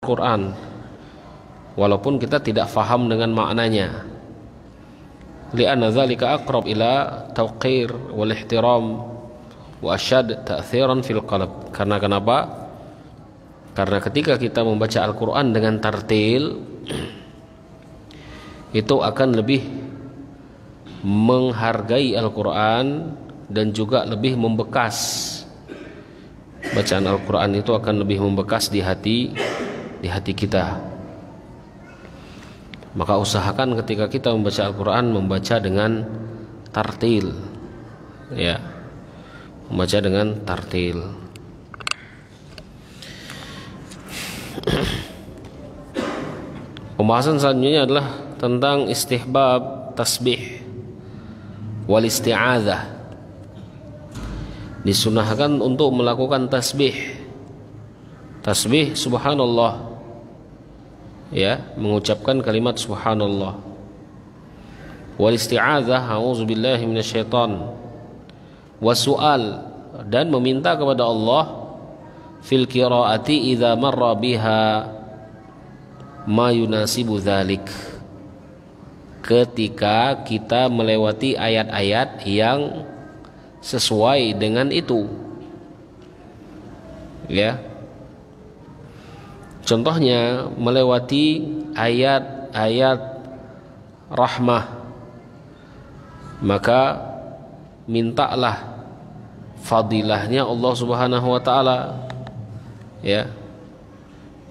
Quran walaupun kita tidak faham dengan maknanya. Li'anna dzalika aqrab ila tawqir wal ihtiram wa ashad ta'thiran fil qalb. Karena kenapa? Karena ketika kita membaca Al-Quran dengan tartil, itu akan lebih menghargai Al-Quran dan juga lebih membekas. Bacaan Al-Quran itu akan lebih membekas di hati kita. Maka usahakan ketika kita membaca Al-Quran membaca dengan tartil, ya, membaca dengan tartil. Pembahasan selanjutnya adalah tentang istihbab tasbih wal isti'adzah. Disunahkan untuk melakukan tasbih subhanallah, ya, mengucapkan kalimat subhanallah. Wal isti'adzah, a'udzubillahi minasyaitan. Wasu'al, dan meminta kepada Allah fil qiraati idza marra biha ma yunasibu dzalik, ketika kita melewati ayat-ayat yang sesuai dengan itu, ya. Contohnya melewati ayat-ayat rahmah, maka mintalah fadilahnya Allah Subhanahu wa taala, ya.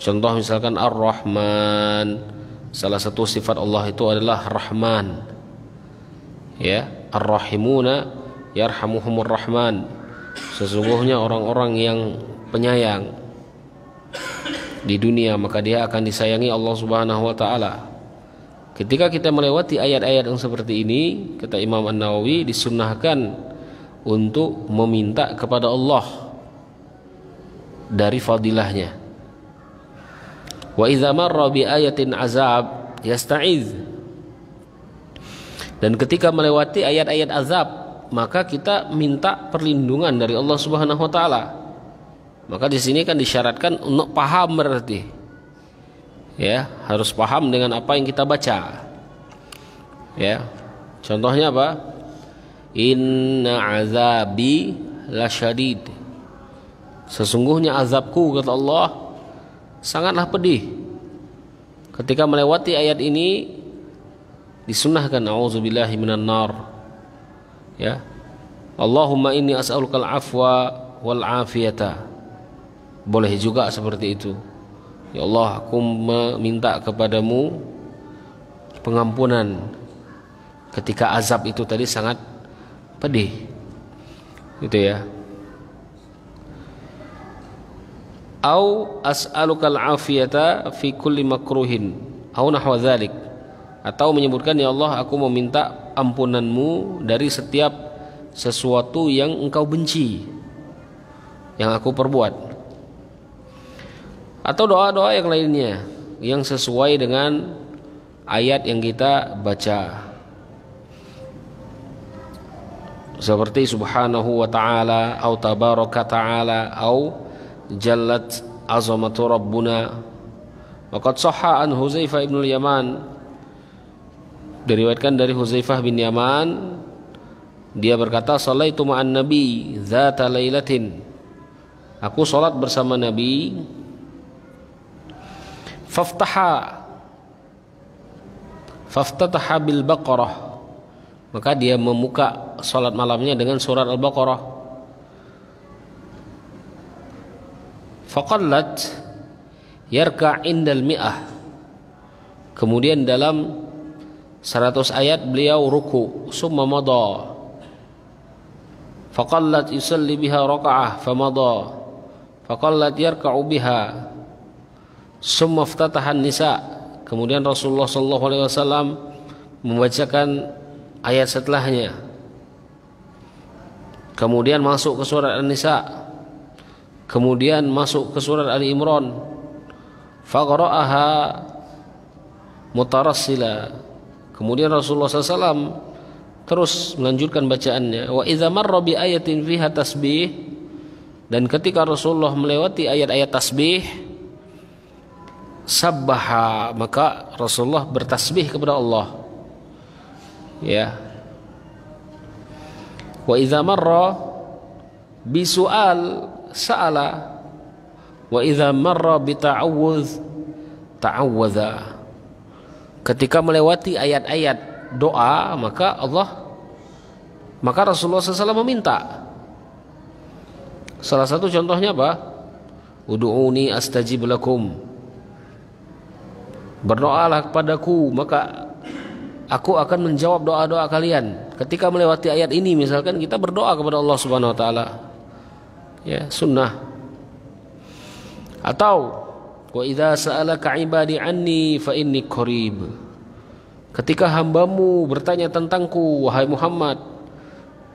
Contoh misalkan Ar-Rahman, salah satu sifat Allah itu adalah Rahman, ya. Ar-Rahimuna yarhamuhumur Rahman, sesungguhnya orang-orang yang penyayang di dunia maka dia akan disayangi Allah Subhanahu wa taala. Ketika kita melewati ayat-ayat yang seperti ini, kata Imam An-Nawawi, disunnahkan untuk meminta kepada Allah dari fadilahnya. Wa idza marra bi ayatin azab yasta'iz, dan ketika melewati ayat-ayat azab maka kita minta perlindungan dari Allah Subhanahu wa taala. Maka di sini kan disyaratkan untuk paham, berarti, ya, harus paham dengan apa yang kita baca. Ya. Contohnya apa? Inna azabi lasyadid. Sesungguhnya azabku, kata Allah, sangatlah pedih. Ketika melewati ayat ini disunnahkan a'udzubillahi minan nar. Ya, Allahumma inni as'alukal afwa wal afiyata. Boleh juga seperti itu. Ya Allah, aku meminta kepadamu pengampunan ketika azab itu tadi sangat pedih, gitu ya. Au as'alukal afiyata fi kulli makruhin au nahwa dzalik, atau menyebutkan, ya Allah, aku meminta ampunanmu dari setiap sesuatu yang engkau benci yang aku perbuat, atau doa-doa yang lainnya yang sesuai dengan ayat yang kita baca, seperti subhanahu wa ta'ala au tabaraka ta'ala au jallat azamatu rabbuna. Waqad sahha an Huzaifah ibn al-Yaman, diriwayatkan dari Huzaifah bin Yaman, dia berkata, sallaitu ma'an nabi dzata lailatin, aku salat bersama Nabi, faftataha bil Baqarah, maka dia membuka salat malamnya dengan surat Al-Baqarah. Faqallat yarka' indal mi'ah, kemudian dalam 100 ayat beliau ruku, summa madha, faqallat yusalli biha raka'ah famadha, faqallat yarka'u biha, summa iftatahan nisa, kemudian Rasulullah sallallahu alaihi wasallam membacakan ayat setelahnya, kemudian masuk ke surat An-Nisa, kemudian masuk ke surat Ali Imran, faqara'aha mutarassila, kemudian Rasulullah SAW terus melanjutkan bacaannya. Wa idza marra bi ayatin fiha tasbih, dan ketika Rasulullah melewati ayat-ayat tasbih, sabbaha, maka Rasulullah bertasbih kepada Allah. Ya. Wa idza marra bisu'al sa'ala, wa idza marra bita'awudz ta'awwadza. Ketika melewati ayat-ayat doa, maka Rasulullah SAW meminta. Salah satu contohnya apa? Ud'uni astajib lakum. Berdoalah kepadaku, maka aku akan menjawab doa-doa kalian. Ketika melewati ayat ini, misalkan kita berdoa kepada Allah Subhanahu wa taala. Ya, sunnah. Atau wa idza sa'alaka 'ibadi 'anni fa inni qarib. Ketika hambamu bertanya tentangku, wahai Muhammad,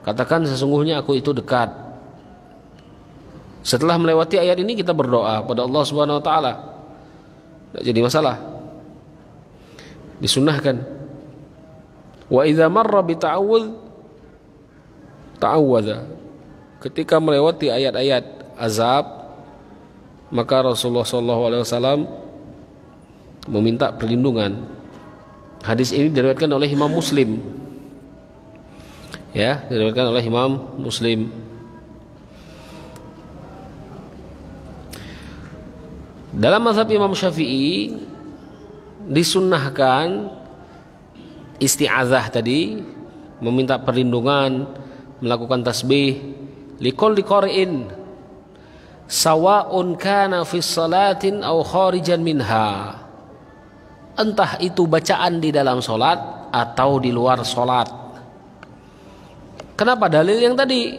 katakan sesungguhnya aku itu dekat. Setelah melewati ayat ini kita berdoa pada Allah Subhanahu wa taala. Tidak jadi masalah. Disunnahkan. Wa idza marra bi ta'awwadza. Ketika melewati ayat-ayat azab, maka Rasulullah SAW meminta perlindungan. Hadis ini diriwayatkan oleh Imam Muslim. Ya, diriwayatkan oleh Imam Muslim. Dalam mazhab Imam Syafi'i disunnahkan isti'adzah tadi, meminta perlindungan, melakukan tasbih likulli qari'in sawa'un kana fi salatin aw kharijan minha. Entah itu bacaan di dalam solat atau di luar solat. Kenapa dalil yang tadi?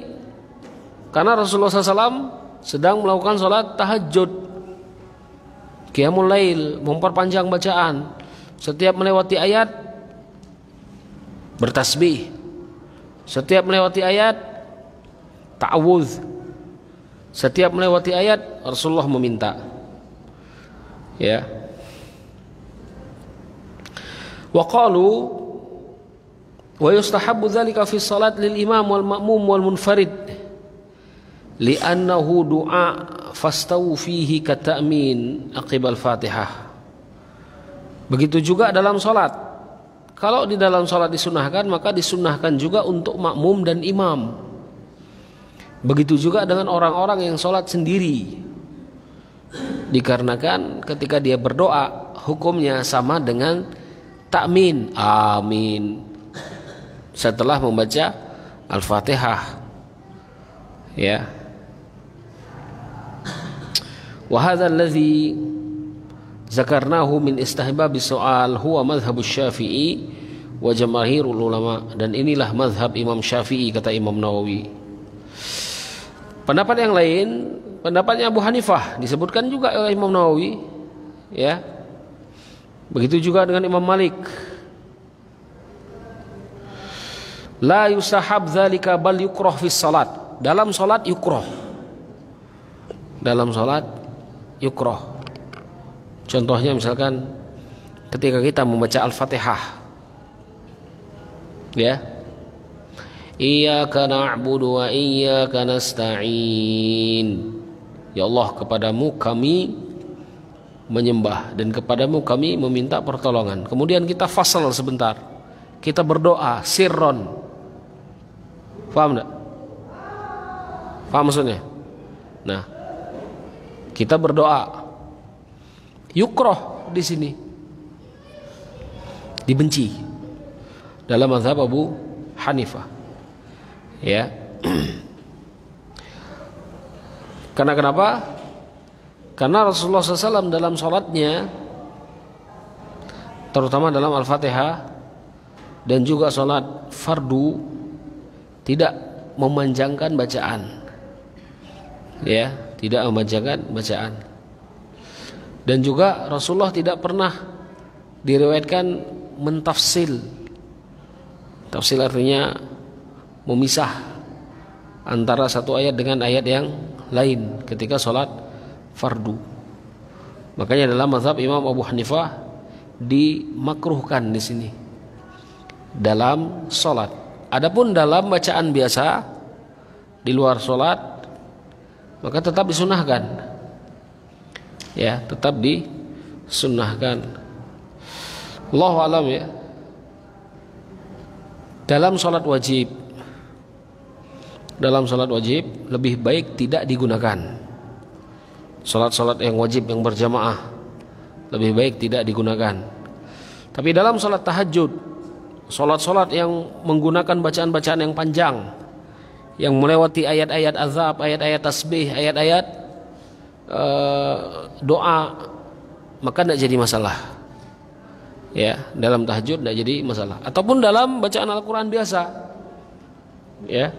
Karena Rasulullah SAW sedang melakukan solat tahajud, qiyamul lail, memperpanjang bacaan. Setiap melewati ayat bertasbih, setiap melewati ayat ta'awudz, setiap melewati ayat Rasulullah meminta. Ya. Wa qalu wa yustahabbu dzalika fi shalat lil imam wal ma'mum wal munfarid li'annahu du'a fastawu fihi kata'min aqibal Fatihah. Begitu juga dalam salat. Kalau di dalam salat disunahkan, maka disunahkan juga untuk makmum dan imam. Begitu juga dengan orang-orang yang salat sendiri. Dikarenakan ketika dia berdoa, hukumnya sama dengan ta'min, amin, setelah membaca Al-Fatihah. Ya. Wa hadzal ladzi zakarnahu min istihbab as-su'al huwa madhhab Syafi'i wa jamaahirul ulama, dan inilah mazhab Imam Syafi'i, kata Imam Nawawi. Pendapat yang lain, pendapatnya Abu Hanifah, disebutkan juga oleh Imam Nawawi. Ya. Begitu juga dengan Imam Malik. La yusahab dzalika bal yukrah fis salat. Dalam salat yukrah. Dalam salat yukrah. Contohnya misalkan ketika kita membaca Al-Fatihah. Ya. Iyyaka na'budu wa iyyaka nasta'in. Ya Allah, kepadamu kami menyembah dan kepadamu kami meminta pertolongan. Kemudian kita fasal sebentar, kita berdoa sirron. Paham enggak? Paham maksudnya? Nah, kita berdoa yukroh di sini, dibenci dalam mazhab Abu Hanifah. Ya. Karena kenapa? Karena Rasulullah SAW dalam sholatnya, terutama dalam Al-Fatihah dan juga sholat fardu, tidak memanjangkan bacaan. Ya, tidak memanjangkan bacaan. Dan juga Rasulullah tidak pernah diriwayatkan mentafsil. Tafsil artinya memisah antara satu ayat dengan ayat yang lain ketika sholat fardu. Makanya dalam mazhab Imam Abu Hanifah dimakruhkan di sini dalam sholat. Adapun dalam bacaan biasa di luar sholat, maka tetap disunahkan. Ya, tetap sunnahkan. Allahu alam ya. Dalam salat wajib lebih baik tidak digunakan. Salat-salat yang wajib yang berjamaah lebih baik tidak digunakan. Tapi dalam salat tahajud, salat-salat yang menggunakan bacaan-bacaan yang panjang, yang melewati ayat-ayat azab, ayat-ayat tasbih, ayat-ayat doa, maka tidak jadi masalah. Ya, dalam tahajud tidak jadi masalah. Ataupun dalam bacaan Al-Quran biasa, ya,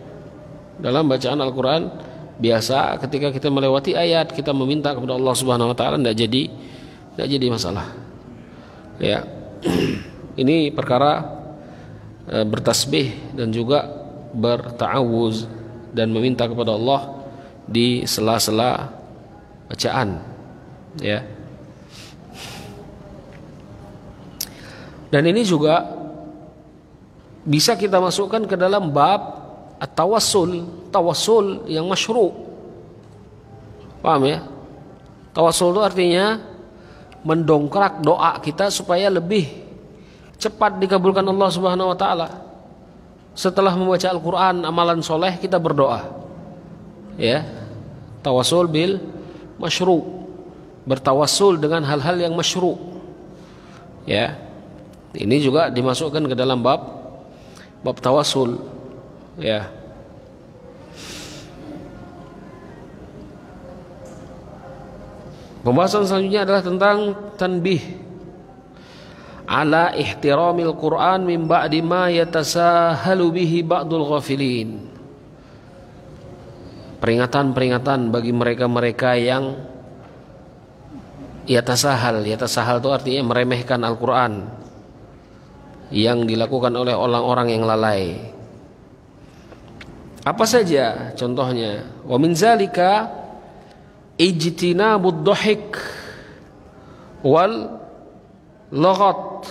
dalam bacaan Al-Quran biasa, ketika kita melewati ayat, kita meminta kepada Allah Subhanahu Wa Taala, tidak jadi masalah. Ya, ini perkara bertasbih dan juga berta'awuz dan meminta kepada Allah di sela-sela bacaan, ya. Dan ini juga bisa kita masukkan ke dalam bab tawassul yang masyru'. Paham ya? Tawassul itu artinya mendongkrak doa kita supaya lebih cepat dikabulkan Allah Subhanahu wa taala. Setelah membaca Al-Qur'an, amalan soleh, kita berdoa. Ya. Tawassul bil masyru'. Bertawassul dengan hal-hal yang masyru'. Ya. Ini juga dimasukkan ke dalam bab tawassul, ya. Pembahasan selanjutnya adalah tentang tanbih ala ihtiramil Quran min ba'di ma yatasahalu bihi ba'dul ghafilin. Peringatan-peringatan bagi mereka-mereka yang yatasahal itu artinya meremehkan Al-Quran, yang dilakukan oleh orang-orang yang lalai. Apa saja contohnya? Wa min zalika ijtinabud dhahik wal laghat,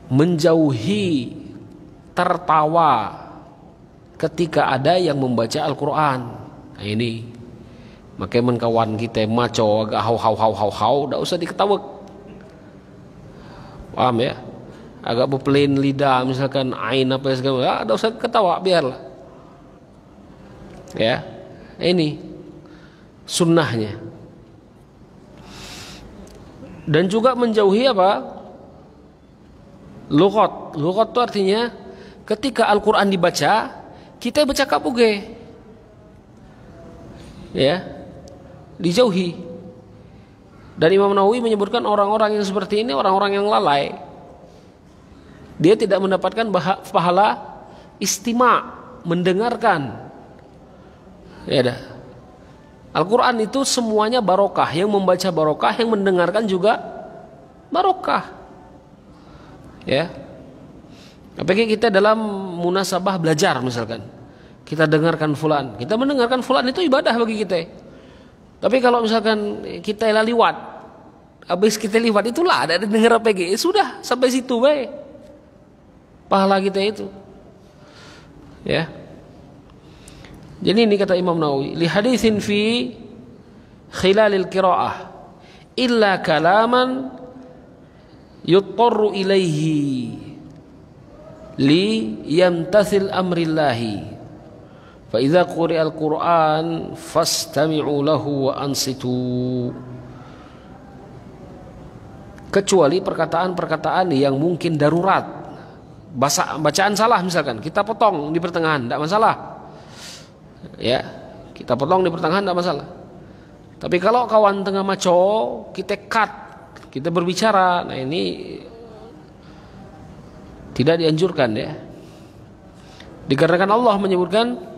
menjauhi tertawa ketika ada yang membaca Al-Quran. Nah, ini makanya kawan kita maco agak hau tidak usah diketawa. Paham ya? Agak berpelin lidah, misalkan ain apa segala, tidak usah ketawa, biarlah. Ya, ini sunnahnya. Dan juga menjauhi apa? Lughat itu artinya ketika Al-Quran dibaca, kita baca kapuge, ya, dijauhi. Dan Imam Nawawi menyebutkan orang-orang yang seperti ini orang-orang yang lalai. Dia tidak mendapatkan pahala istima', mendengarkan. Ya dah. Al-Quran itu semuanya barokah. Yang membaca barokah, yang mendengarkan juga barokah. Ya. Apalagi kita dalam munasabah belajar misalkan, kita dengarkan fulan, kita mendengarkan fulan, itu ibadah bagi kita. Tapi kalau misalkan kita liwat, habis kita liwat itulah ada dengar APG, sudah sampai situ baik pahala kita itu. Ya. Jadi ini kata Imam Nawawi, li haditsin fi khilalil qiraah illa kalaman yutarru ilaihi li yamtathil amrillahi. Fa idza quri'al Qur'an fastami'u lahu wa ansitu. Kecuali perkataan-perkataan yang mungkin darurat, bacaan salah misalkan, kita potong di pertengahan, tidak masalah. Ya, kita potong di pertengahan tidak masalah. Tapi kalau kawan tengah maco, kita cut, kita berbicara, nah ini tidak dianjurkan, ya. Dikarenakan Allah menyebutkan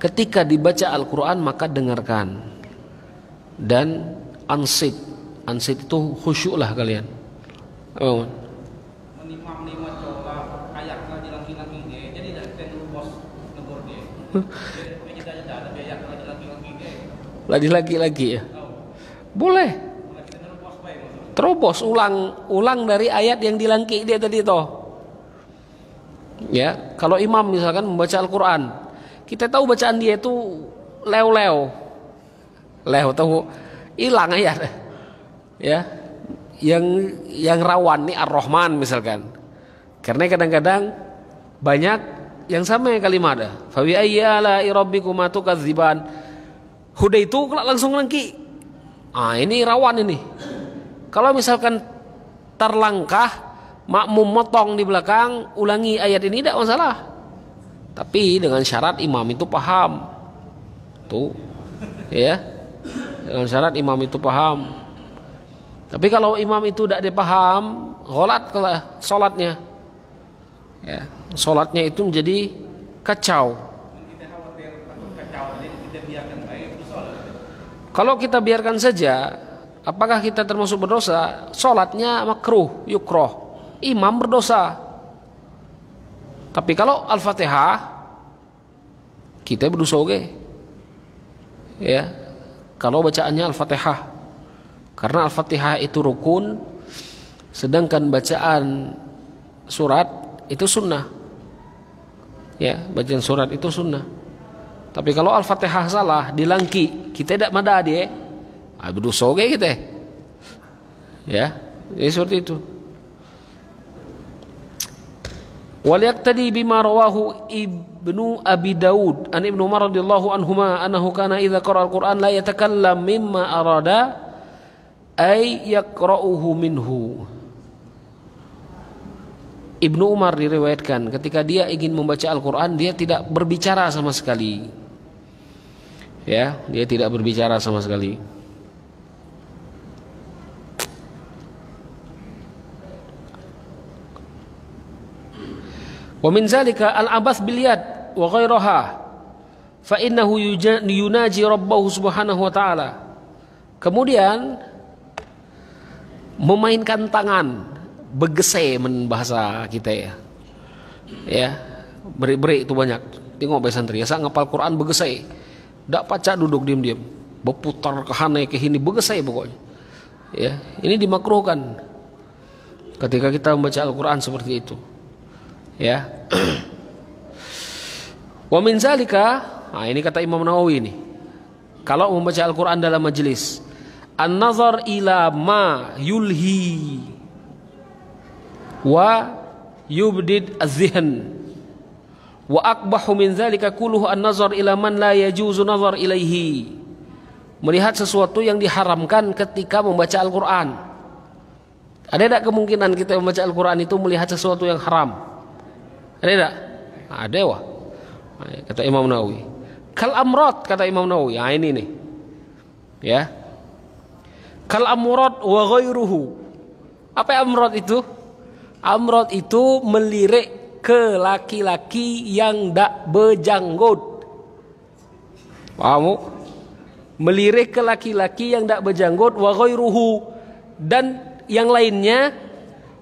ketika dibaca Al-Quran maka dengarkan dan ansit. Ansit itu khusyuklah kalian. Oh. Lagi-lagi ya. Boleh. Terobos ulang dari ayat yang dilangki dia tadi toh. Ya, kalau imam misalkan membaca Al-Quran, kita tahu bacaan dia itu leo tahu hilang ayat. Ya. Yang rawan nih Ar-Rahman misalkan. Karena kadang-kadang banyak yang sama kalimatnya. Fa bi ayyi ala'i rabbikuma tukadziban. Huda itu langsung lengki. Ini rawan ini. Kalau misalkan terlangkah makmum motong di belakang, ulangi ayat ini tidak masalah. Tapi dengan syarat imam itu paham. Tuh. Ya. Dengan syarat imam itu paham. Tapi kalau imam itu tidak dipaham, ghalat kalau salatnya. Ya, salatnya itu menjadi kacau. Kalau kita biarkan saja, apakah kita termasuk berdosa? Salatnya makruh, yukroh. Imam berdosa. Tapi kalau Al-Fatihah, kita berdosa oke. Ya, kalau bacaannya Al-Fatihah. Karena Al-Fatihah itu rukun, sedangkan bacaan surat itu sunnah. Ya, bacaan surat itu sunnah. Tapi kalau Al-Fatihah salah, dilangki, kita tidak mada dia. Berdosa oke kita. Ya, jadi seperti itu. Wal yaqtadi bima rawahu Ibnu Abi Daud an Ibnu Umar radhiyallahu anhuma annahu kana idza qara'a al-Qur'an la yatakallam mimma arada ay yaqra'uhu minhu. Ibnu Umar diriwayatkan ketika dia ingin membaca Al-Qur'an dia tidak berbicara sama sekali. Ya, dia tidak berbicara sama sekali. Wa min zalika al-abath bil yad wa ghairaha fa innahu yunaji rabbahu subhanahu wa ta'ala. Kemudian memainkan tangan, begese men bahasa kita ya. Ya, beri-beri itu banyak. Tengok bahasa santri, ya ngapal Quran begese. Ndak baca duduk diam-diam, berputar ke sana ke sini begese pokoknya. Ya, ini dimakruhkan ketika kita membaca Al-Qur'an seperti itu. Ya. Wa min zalika, ini kata Imam Nawawi ini. Kalau membaca Al-Qur'an dalam majelis, an-nazar ila ma yulhi wa yubdid az-zihn wa aqbahu min zalika kulluhu an-nazar ila man la yajuzu nazar ilaihi. Melihat sesuatu yang diharamkan ketika membaca Al-Qur'an. Ada tidak kemungkinan kita membaca Al-Qur'an itu melihat sesuatu yang haram? Ada tidak? Ada wah. Kata Imam Nawawi. Kal amrad kata Imam Nawawi. Ini nih. Ya. Kal amrad wa ghairuhu. Apa amrad itu? Amrad itu melirik ke laki-laki yang tak berjanggut. Paham? Melirik ke laki-laki yang tak berjanggut wa ghairuhu dan yang lainnya.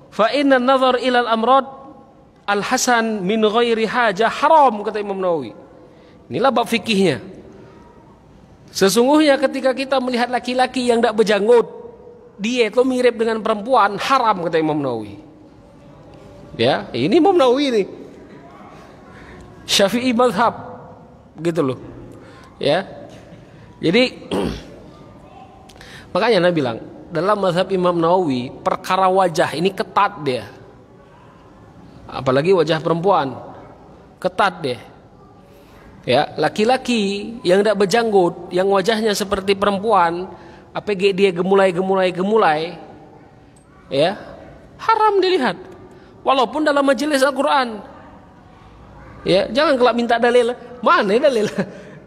Fa inna nazar ila al-amrad al-hasan min ghairi hajah haram kata Imam Nawawi. Inilah bab fikihnya. Sesungguhnya ketika kita melihat laki-laki yang tidak berjanggut, dia itu mirip dengan perempuan, haram kata Imam Nawawi. Ya, ini Imam Nawawi ini. Syafi'i mazhab gitu loh. Ya. Jadi makanya Nabi bilang, dalam mazhab Imam Nawawi perkara wajah ini ketat dia. Apalagi wajah perempuan, ketat deh. Ya, laki-laki yang tidak berjanggut, yang wajahnya seperti perempuan, apalagi dia gemulai, ya, haram dilihat. Walaupun dalam majelis Al-Quran. Ya, jangan kelak minta dalil. Mana dalil?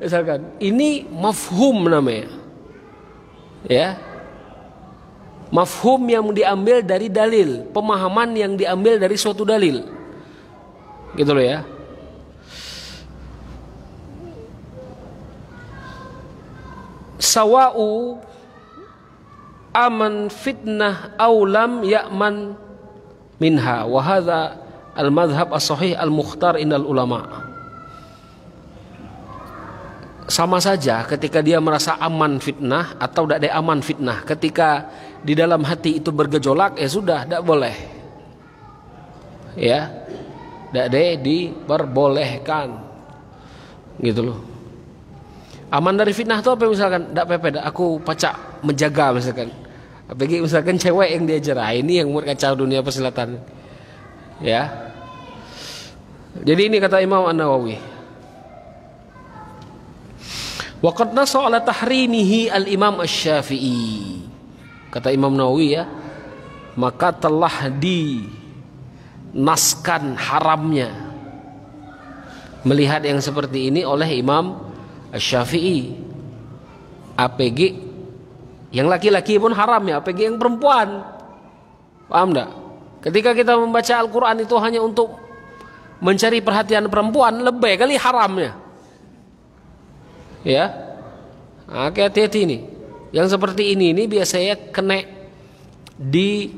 Misalkan, ini mafhum namanya. Ya, mafhum yang diambil dari dalil, pemahaman yang diambil dari suatu dalil, gitu loh ya. Sawa'u aman fitnah aw lam ya'man minha wa hadza al-madhhab as-sahih al-mukhtar indal ulama. Sama saja ketika dia merasa aman fitnah atau tidak ada aman fitnah. Ketika di dalam hati itu bergejolak, ya sudah, tidak boleh. Ya, tidak diperbolehkan, gitu loh. Aman dari fitnah itu apa misalkan? Ndak pepe, aku pacak menjaga misalkan. Apalagi misalkan cewek yang diajar, ini yang buat kacau dunia persilatan. Ya. Jadi ini kata Imam An-Nawawi. Wa qad nassa ala tahrimihi al-Imam Asy-Syafi'i. Kata Imam Nawawi ya, maka telah dinaskan haramnya melihat yang seperti ini oleh Imam Asy-Syafi'i. APG yang laki-laki pun haram ya, APG yang perempuan. Paham enggak? Ketika kita membaca Al-Qur'an itu hanya untuk mencari perhatian perempuan, lebih kali haramnya. Ya. Nah, hati-hati ini. Yang seperti ini biasanya kena di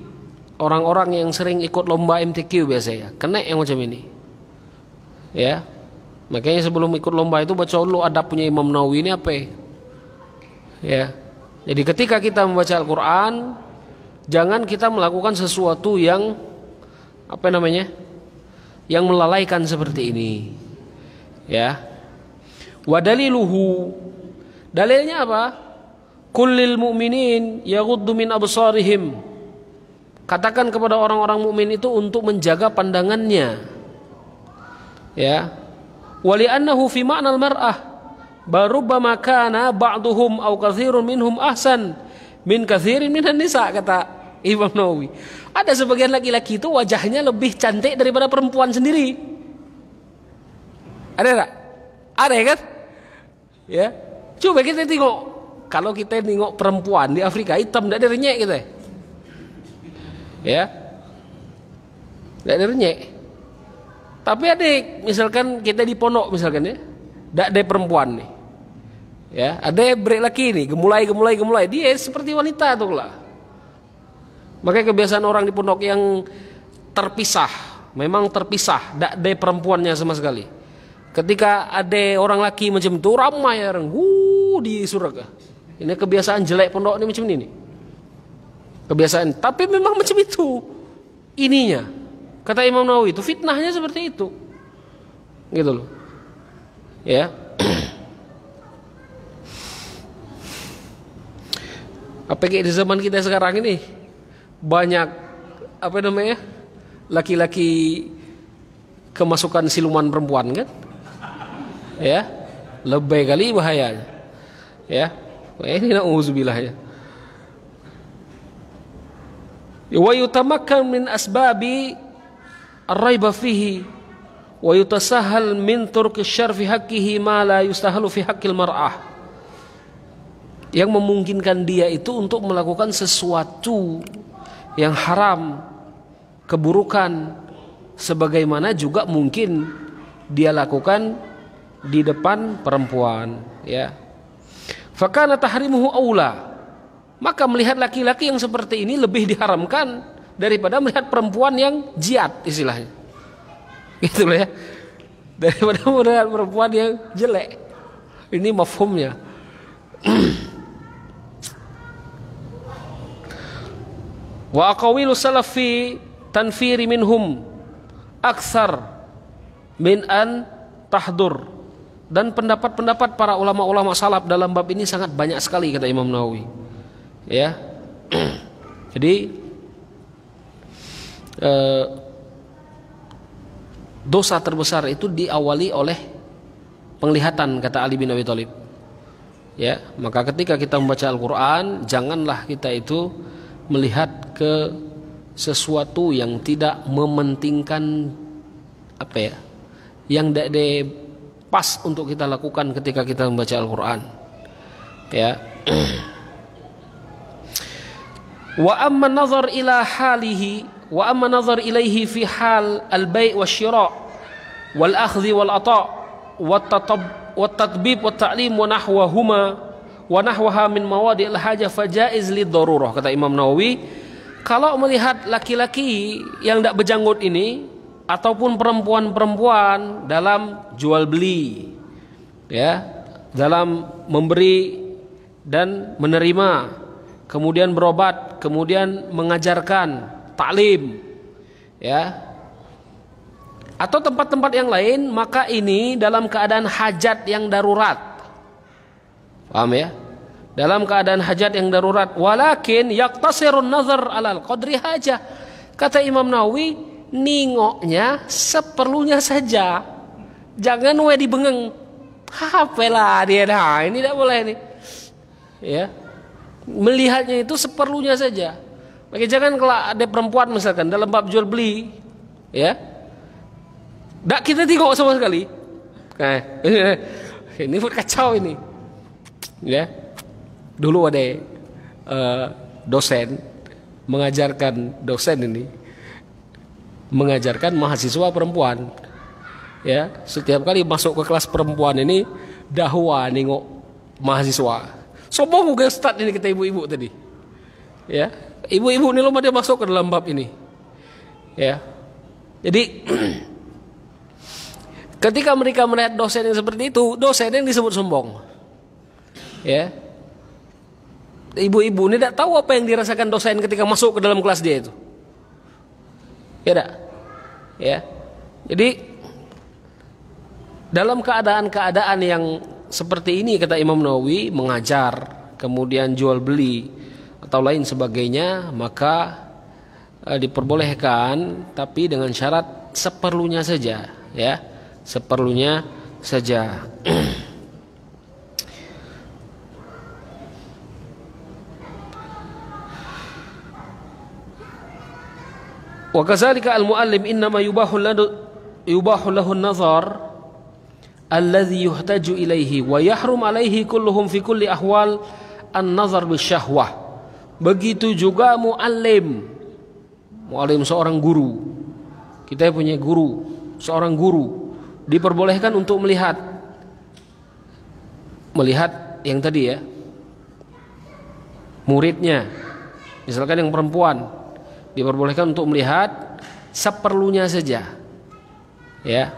orang-orang yang sering ikut lomba MTQ biasanya. Kena yang macam ini. Ya. Makanya sebelum ikut lomba itu baca dulu adab punya Imam Nawawi ini apa ya. Jadi ketika kita membaca Al-Quran, jangan kita melakukan sesuatu yang yang melalaikan seperti ini ya. Wa daliluhu, dalilnya apa? Kullil mu'minin yaghuddu min absarihim, katakan kepada orang-orang mukmin itu untuk menjaga pandangannya ya. Wali'annahu fi ma'nal mar'ah barubbama kana ba'duhum aw katsirun minhum ahsan min katsirin minan nisa, kata Imam Nawawi. Ada sebagian laki-laki itu wajahnya lebih cantik daripada perempuan sendiri. Ada enggak? Ada ya kan? Ya. Coba kita tengok, kalau kita tengok perempuan di Afrika hitam, enggak ada renyek gitu. Ya. Enggak ada renyek. Tapi ada misalkan kita di pondok misalkan ya, tidak ada perempuan nih, ya ada break laki nih, gemulai, dia seperti wanita tuh lah. Makanya kebiasaan orang di pondok yang terpisah, memang terpisah, tidak ada perempuannya sama sekali. Ketika ada orang laki macam itu ramai orang, di surga. Ini kebiasaan jelek pondok ini macam ini. Kebiasaan, tapi memang macam itu ininya. Kata Imam Nawawi itu fitnahnya seperti itu. Gitu loh. Ya. Apalagi di zaman kita sekarang ini banyak laki-laki kemasukan siluman perempuan kan? Ya. Lebih kali bahayanya. Ya. Ini na'udzubillah ya. Wa yutamakkan min asbabi ar-raiba fihi wa yutasahhal min turki syarr fi haqqihi ma la yustahalu fi haqqil mar'ah, yang memungkinkan dia itu untuk melakukan sesuatu yang haram, keburukan, sebagaimana juga mungkin dia lakukan di depan perempuan ya. Fakana tahrimuhu aula, maka melihat laki-laki yang seperti ini lebih diharamkan daripada melihat perempuan yang jiat istilahnya, gitu loh ya, daripada melihat perempuan yang jelek. Ini mafhumnya. Wa aqawilu salafi tanfiri minhum aktsar min an tahdur, dan pendapat-pendapat para ulama-ulama salaf dalam bab ini sangat banyak sekali kata Imam Nawawi ya. Jadi dosa terbesar itu diawali oleh penglihatan, kata Ali bin Abi Thalib ya. Maka ketika kita membaca Al-Quran, janganlah kita itu melihat ke sesuatu yang tidak mementingkan yang tidak pas untuk kita lakukan ketika kita membaca Al-Quran ya. Wa amma nazar ila halihi wa amma nazar ilaihi fi hal al-bai' wasyira' wal akhdhi wal ata' wat tatbib wat ta'lim wa nahwahuma wa nahwaha min mawadi' al-hajah fajaiz lid-darurah, kata Imam Nawawi. Kalau melihat laki-laki yang tidak berjanggut ini ataupun perempuan-perempuan dalam jual beli ya, dalam memberi dan menerima, kemudian berobat, kemudian mengajarkan, taklim ya, atau tempat-tempat yang lain, maka ini dalam keadaan hajat yang darurat Paham ya? Dalam keadaan hajat yang darurat, walakin yaqtasirun nazar alal qadri hajah. Kata Imam Nawawi, ningoknya seperlunya saja. Jangan dibengeng. Apalah dia dah, ini tidak boleh nih. Ya. Melihatnya itu seperlunya saja. Maka jangan kalau ada perempuan misalkan dalam bab jual beli, ya. Tak kita tengok sama sekali. Ini pun kacau ini. Ya. Dulu ada dosen mengajarkan mahasiswa perempuan. Ya, setiap kali masuk ke kelas perempuan ini dahwa nengok mahasiswa. Sombong juga start ini kita ibu-ibu tadi. Ya, ibu-ibu ini loh dia masuk ke dalam bab ini. Ya. Jadi ketika mereka melihat dosen yang seperti itu, dosen yang disebut sombong. Ya. Ibu-ibu ini tidak tahu apa yang dirasakan dosen ketika masuk ke dalam kelas dia itu. Ya tak? Ya. Jadi dalam keadaan-keadaan yang seperti ini kata Imam Nawawi, mengajar, kemudian jual beli atau lain sebagainya, maka diperbolehkan tapi dengan syarat seperlunya saja, ya. Seperlunya saja. Wa kadzalika al-muallim innama yubahu lahu an-nazar alladhi yuhtaju ilaihi wa yahrum alaihi kulluhum fi kulli ahwal an-nazar bisyahwah. Begitu juga muallim seorang guru. Kita punya guru, seorang guru diperbolehkan untuk melihat yang tadi ya, muridnya, misalkan yang perempuan, diperbolehkan untuk melihat seperlunya saja, ya.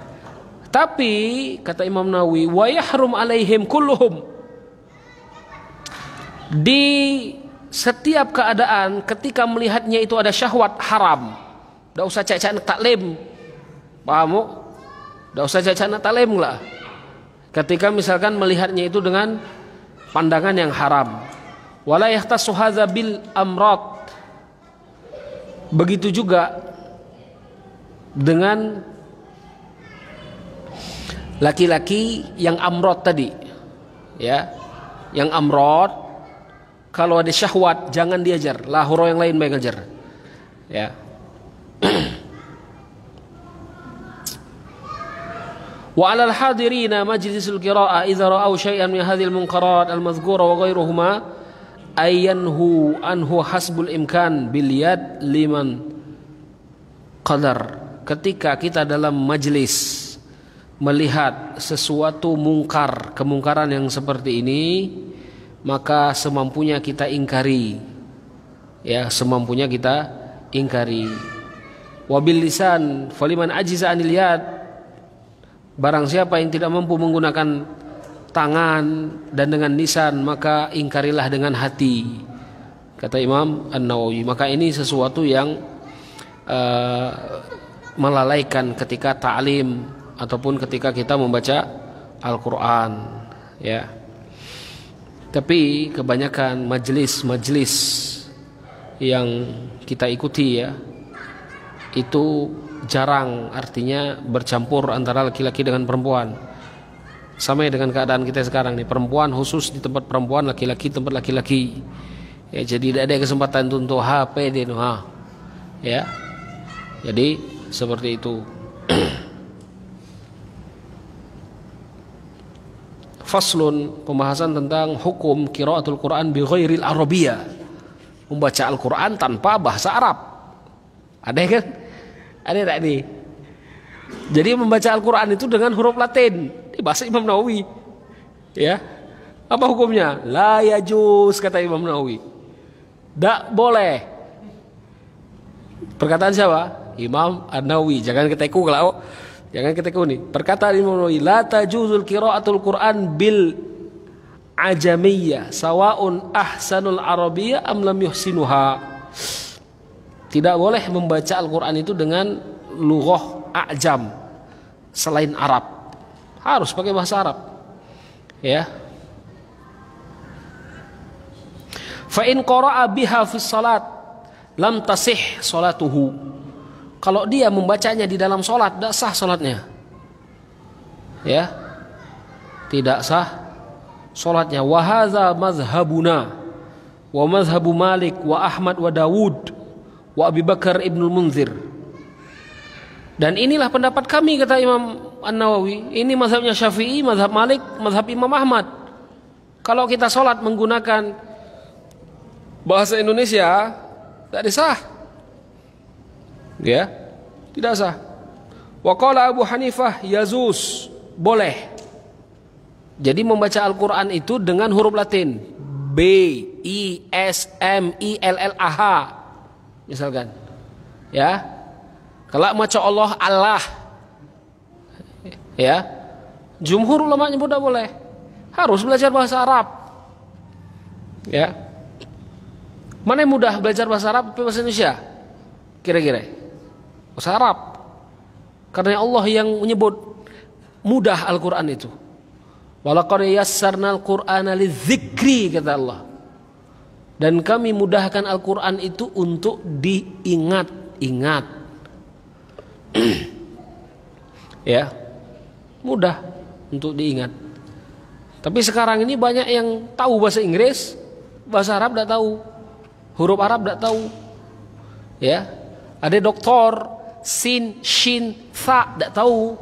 Tapi kata Imam Nawawi, wa yahrum alaihim kulluhum, di setiap keadaan ketika melihatnya itu ada syahwat, haram. Tidak usah cak-cak taklim, paham? Tidak usah cak-cak taklim lah. Ketika misalkan melihatnya itu dengan pandangan yang haram. Wala yahtassu hadza bil amrad. Begitu juga dengan laki-laki yang amrod tadi, ya, yang amrod, kalau ada syahwat jangan diajar, lah huru yang lain baik ajar, ya. Wa 'alal hadirina majlisul qira'ah idza ra'aw syai'an min hadhil munkarat al-madhkura wa ghairuhuma ayyanhu anhu hasbul imkan bil yad liman qadar. Ketika kita dalam majlis melihat sesuatu mungkar, kemungkaran yang seperti ini, maka semampunya kita ingkari, ya, semampunya kita ingkari. Wabil lisan faliman ajiza anil yad, barang siapa yang tidak mampu menggunakan tangan dan dengan lisan, maka ingkarilah dengan hati, kata Imam An-Nawawi. Maka ini sesuatu yang melalaikan ketika ta'lim ataupun ketika kita membaca Al-Quran, ya. Tapi kebanyakan majelis-majelis yang kita ikuti, ya, itu jarang, artinya bercampur antara laki-laki dengan perempuan. Sama dengan keadaan kita sekarang nih, perempuan khusus di tempat perempuan, laki-laki tempat laki-laki. Ya, jadi tidak ada kesempatan untuk HP deh, ya. Jadi seperti itu. Faslun, pembahasan tentang hukum qiraatul Quran bi ghairil Arabiyyah, membaca Al-Quran tanpa bahasa Arab. Ada kan? Ada tak nih? Jadi membaca Al-Quran itu dengan huruf Latin, di bahasa Imam Nawawi, ya. Apa hukumnya? La yajuz, kata Imam Nawawi, tak boleh. Perkataan siapa? Imam An-Nawawi. Jangan keteku kalau, jangan keteku nih. Perkataan Imam Nawawi, la tajuzul qiraatul Quran bil ajamiyyah sawaun ahsanul arabiyyah am lam yuhsinuha. Tidak boleh membaca Al-Quran itu dengan lughah a'jam selain Arab, harus pakai bahasa Arab, ya. Fa in qara'a biha fi salat lam tasih salatuhu. Kalau dia membacanya di dalam salat, tidak sah salatnya. Ya. Tidak sah salatnya. Wa hadza mazhabuna wa mazhabu Malik wa Ahmad wa Dawud wa Abi Bakar Ibnul Munzir. Dan inilah pendapat kami, kata Imam An-Nawawi. Ini mazhabnya Syafi'i, mazhab Malik, mazhab Imam Ahmad. Kalau kita sholat menggunakan bahasa Indonesia, tidak sah. Ya, tidak sah. Wa qala Abu Hanifah yazuz, boleh. Jadi membaca Al-Quran itu dengan huruf Latin, B, I, S, M, I, L, L, A, H, misalkan. Ya. Kalau maca Allah, Allah, ya, jumhur ulama nyebut tidak boleh, harus belajar bahasa Arab, ya. Mana yang mudah belajar bahasa Arab atau bahasa Indonesia? Kira-kira bahasa Arab, karena Allah yang menyebut mudah Al-Quran itu. Walaqad yassarnal Qur'ana lidzikri, kata Allah. Dan kami mudahkan Al-Quran itu untuk diingat-ingat. Ya, mudah untuk diingat. Tapi sekarang ini banyak yang tahu bahasa Inggris, bahasa Arab tidak tahu, huruf Arab tidak tahu. Ya, ada doktor sin, shin, tha tidak tahu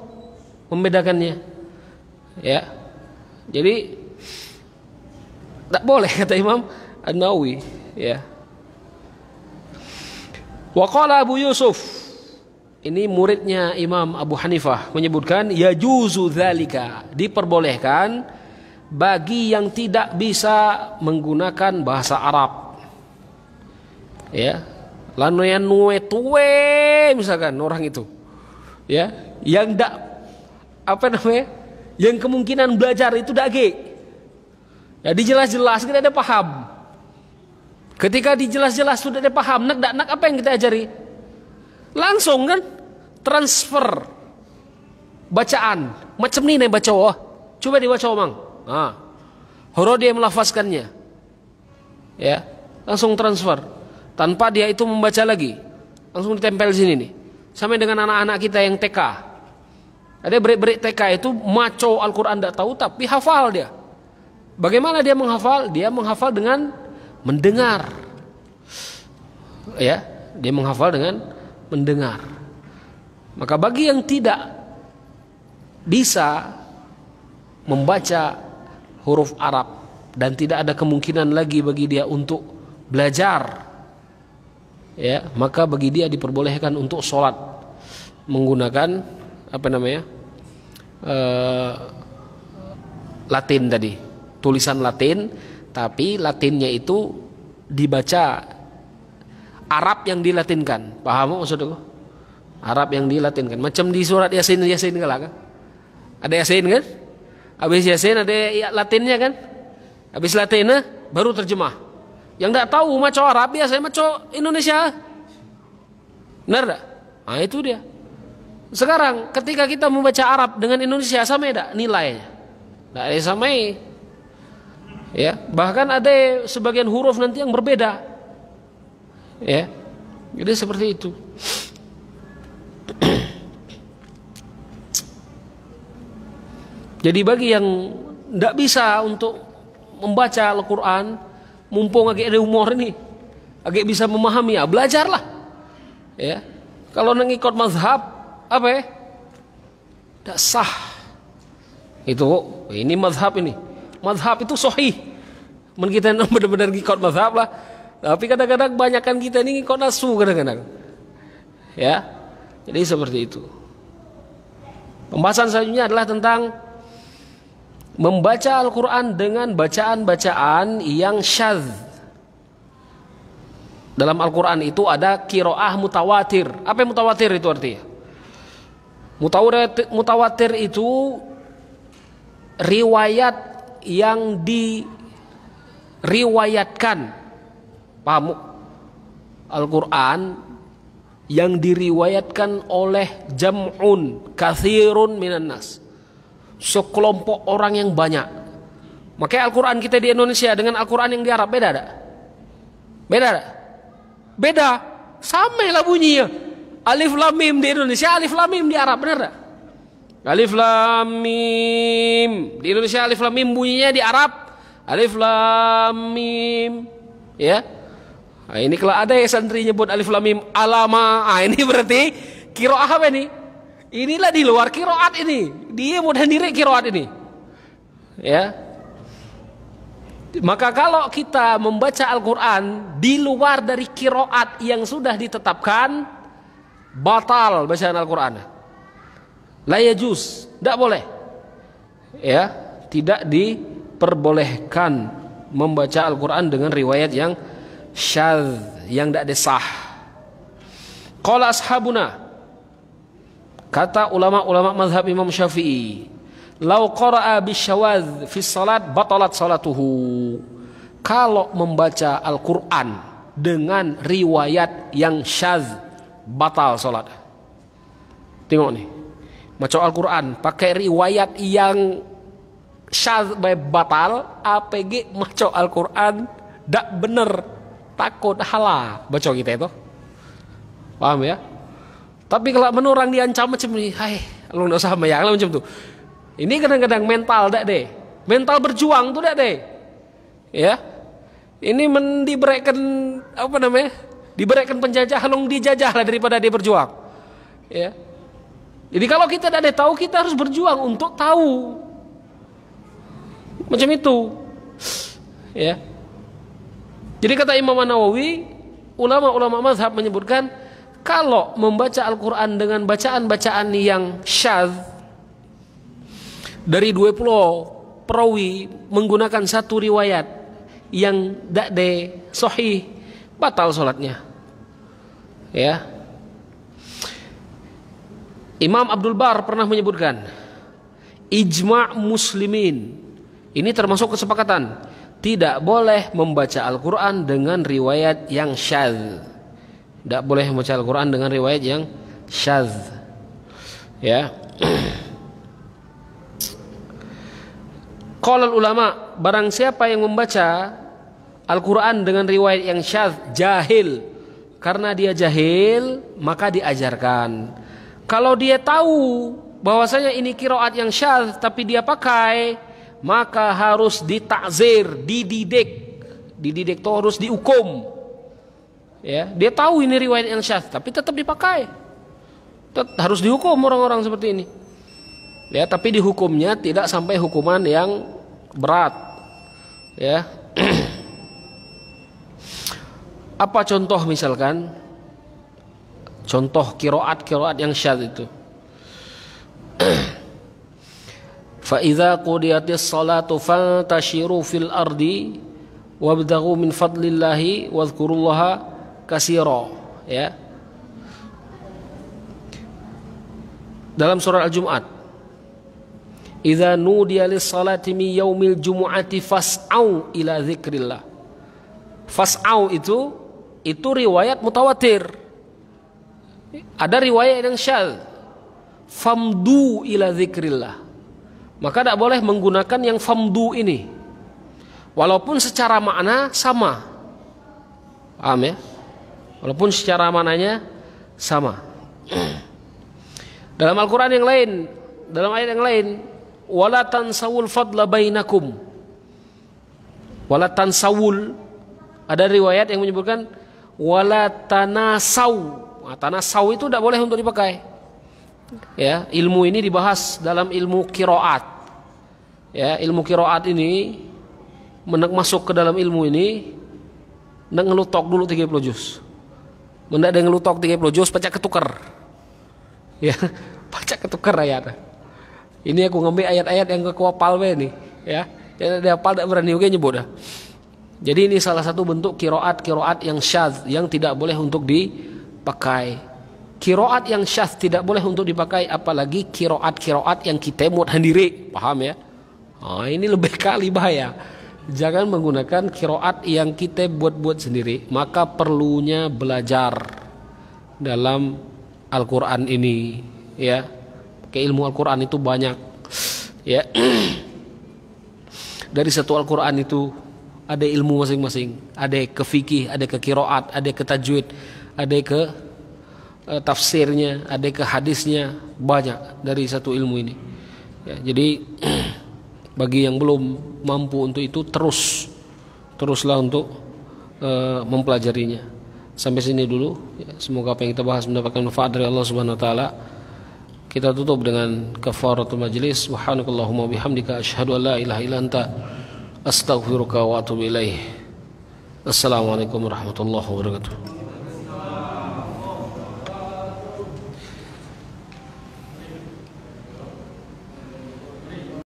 membedakannya. Ya, jadi tidak boleh, kata Imam An-Nawawi. Ya. Wa qala Abu Yusuf, ini muridnya Imam Abu Hanifah, menyebutkan yajuzu dzalika, diperbolehkan bagi yang tidak bisa menggunakan bahasa Arab. Ya, lanoyan nuwe tuwe misalkan orang itu. Ya, yang tidak apa namanya? Yang kemungkinan belajar itu dage. Ya, dijelas-jelas kita ada paham. Ketika dijelas-jelas sudah ada paham, nak apa yang kita ajari? Langsung kan transfer bacaan macam ni nih baca, oh coba dibaca omang, horo dia melafazkannya, ya, langsung transfer tanpa dia itu membaca lagi, langsung ditempel sini nih. Sama dengan anak-anak kita yang TK, ada berik-berik TK itu maco Al-Quran tidak tahu tapi hafal dia. Bagaimana dia menghafal? Dia menghafal dengan mendengar, ya, dia menghafal dengan mendengar. Maka bagi yang tidak bisa membaca huruf Arab dan tidak ada kemungkinan lagi bagi dia untuk belajar, ya, maka bagi dia diperbolehkan untuk sholat menggunakan apa namanya, Latin tadi, tulisan Latin, tapi Latinnya itu dibaca Arab yang dilatinkan. Paham maksudku? Arab yang dilatinkan. Macam di surat Yasin kan? Ada Yasin kan? Habis Yasin ada Latinnya kan? Habis Latinnya baru terjemah. Yang tidak tahu maco Arab biasanya maco Indonesia. Benar tak? Nah itu dia. Sekarang ketika kita membaca Arab dengan Indonesia sama tidak nilainya? Tidak ada sama. Ya, bahkan ada sebagian huruf nanti yang berbeda. Ya, jadi seperti itu. Jadi bagi yang tidak bisa untuk membaca Al-Quran, mumpung agak ada umur ini, agak bisa memahami, ya belajarlah. Ya, kalau ngikut mazhab apa ya? Tidak sah. Itu ini mazhab ini. Mazhab itu sahih. Men kita benar-benar ngikut mazhab lah. Tapi kadang-kadang banyakkan kita ini ngikut nasu kadang-kadang. Ya, jadi seperti itu. Pembahasan selanjutnya adalah tentang membaca Al-Quran dengan bacaan-bacaan yang syadz. Dalam Al-Quran itu ada qiraah mutawatir. Apa yang mutawatir itu artinya? Mutawatir itu riwayat yang diriwayatkan. Paham? Al-Quran yang diriwayatkan oleh jam'un katsirun minan nas, sekelompok orang yang banyak. Makanya Al-Quran kita di Indonesia dengan Al-Quran yang di Arab beda tak? Beda tak? Beda. Sama lah bunyinya. Alif lam mim di Indonesia, alif lam mim di Arab, benar tak? Alif lam mim di Indonesia, alif lam mim bunyinya di Arab alif lam mim, ya. Nah, ini kalau ada yang santri nyebut alif lam mim alama, ini berarti qiraah apa ini? Inilah di luar qiraat ini. Dia mau sendiri qiraat ini. Ya. Maka kalau kita membaca Al-Qur'an di luar dari qiraat yang sudah ditetapkan, batal bacaan Al-Qur'an. La yajuz, tidak boleh. Ya, tidak diperbolehkan membaca Al-Qur'an dengan riwayat yang syadz, yang tidak sah. Qala ashabuna, kata ulama-ulama mazhab Imam Syafi'i, lau qara'a bisyawaz fi salat batalat salatuhu. Kalau membaca Al-Qur'an dengan riwayat yang syadz, batal salat. Tengok nih. Baca Al-Qur'an pakai riwayat yang syadz batal, APG maca Al-Qur'an dak bener, takut halah baca kita itu. Paham ya? Tapi kalau menurang diancam macam ni, hai, lu ndak usah bayang lah macam tu. Ini kadang-kadang mental dak deh. Mental berjuang tu dak deh. Ya. Ini diberikan apa namanya? Diberikan penjajah, long dijajah lah daripada dia berjuang. Ya. Jadi kalau kita dak ada tahu, kita harus berjuang untuk tahu. Macam itu. Ya. Jadi kata Imam Nawawi, ulama-ulama mazhab menyebutkan kalau membaca Al-Qur'an dengan bacaan-bacaan yang syadz dari 20 perawi menggunakan satu riwayat yang dak de sahih, batal salatnya. Ya. Imam Abdul Bar pernah menyebutkan ijma' muslimin, ini termasuk kesepakatan, tidak boleh membaca Al-Qur'an dengan riwayat yang syadz. Tidak boleh membaca Al-Qur'an dengan riwayat yang syadz. Ya. Qala ulama, barang siapa yang membaca Al-Qur'an dengan riwayat yang syadz, jahil. Karena dia jahil, maka diajarkan. Kalau dia tahu bahwasanya ini qiraat yang syadz tapi dia pakai, maka harus ditakzir, dididik. Dididik itu harus dihukum. Ya, dia tahu ini riwayat yang syadz tapi tetap dipakai. Harus dihukum orang-orang seperti ini. Ya, tapi dihukumnya tidak sampai hukuman yang berat. Ya. Apa contoh misalkan? Contoh qiraat yang syadz itu. Fa idza qudiyatis salatu fantashiru fil ardi wabtaghu min fadlillahi wadhkurullaha katsira, ya. Dalam surah Al-Jumu'at, idza nudiya lis salati min yaumil jumu'ati fas'au ila dzikrillah. Fas'au itu riwayat mutawatir. Ada riwayat yang syadz, famdu ila dzikrillah. Maka tidak boleh menggunakan yang famdu ini, walaupun secara makna sama. Paham ya? Walaupun secara maknanya sama. Dalam Al-Quran yang lain, dalam ayat yang lain, wala tansawul fadla bainakum. Wala tansawul, ada riwayat yang menyebutkan wala tanasau. Nah, tanasau itu tidak boleh untuk dipakai. Ya, ilmu ini dibahas dalam ilmu qiraat. Ya, ilmu qiraat ini masuk ke dalam ilmu ini ngelutok dulu 30 juz. Mendak ada ngelutok 30 juz pacak ketukar. Ya, pacak ketukar ayat. Ini aku ngambil ayat-ayat yang kekuapal ini, ya. Yang ada hafal tak berani oke nyebut dah. Jadi ini salah satu bentuk qiraat yang syadz yang tidak boleh untuk dipakai. Qiraat yang syadz tidak boleh untuk dipakai, apalagi qiraat yang kita muat sendiri. Paham ya? Oh, ini lebih kali bahaya. Jangan menggunakan qiraat yang kita buat-buat sendiri. Maka perlunya belajar dalam Al-Qur'an ini, ya. Keilmu Al-Qur'an itu banyak. Ya. Dari satu Al-Qur'an itu ada ilmu masing-masing, ada ke fikih, ada ke qiraat, ada ke tajwid, ada ke tafsirnya, ada ke hadisnya, banyak dari satu ilmu ini. Ya, jadi bagi yang belum mampu untuk itu, teruslah untuk mempelajarinya. Sampai sini dulu. Ya, semoga apa yang kita bahas mendapatkan manfaat dari Allah Subhanahu Wa Taala. Kita tutup dengan kafaratul majlis. Subhanakallahumma bihamdika asyhadu an la ilaha illa anta astaghfiruka wa atubu ilaih. Assalamualaikum warahmatullahi wabarakatuh.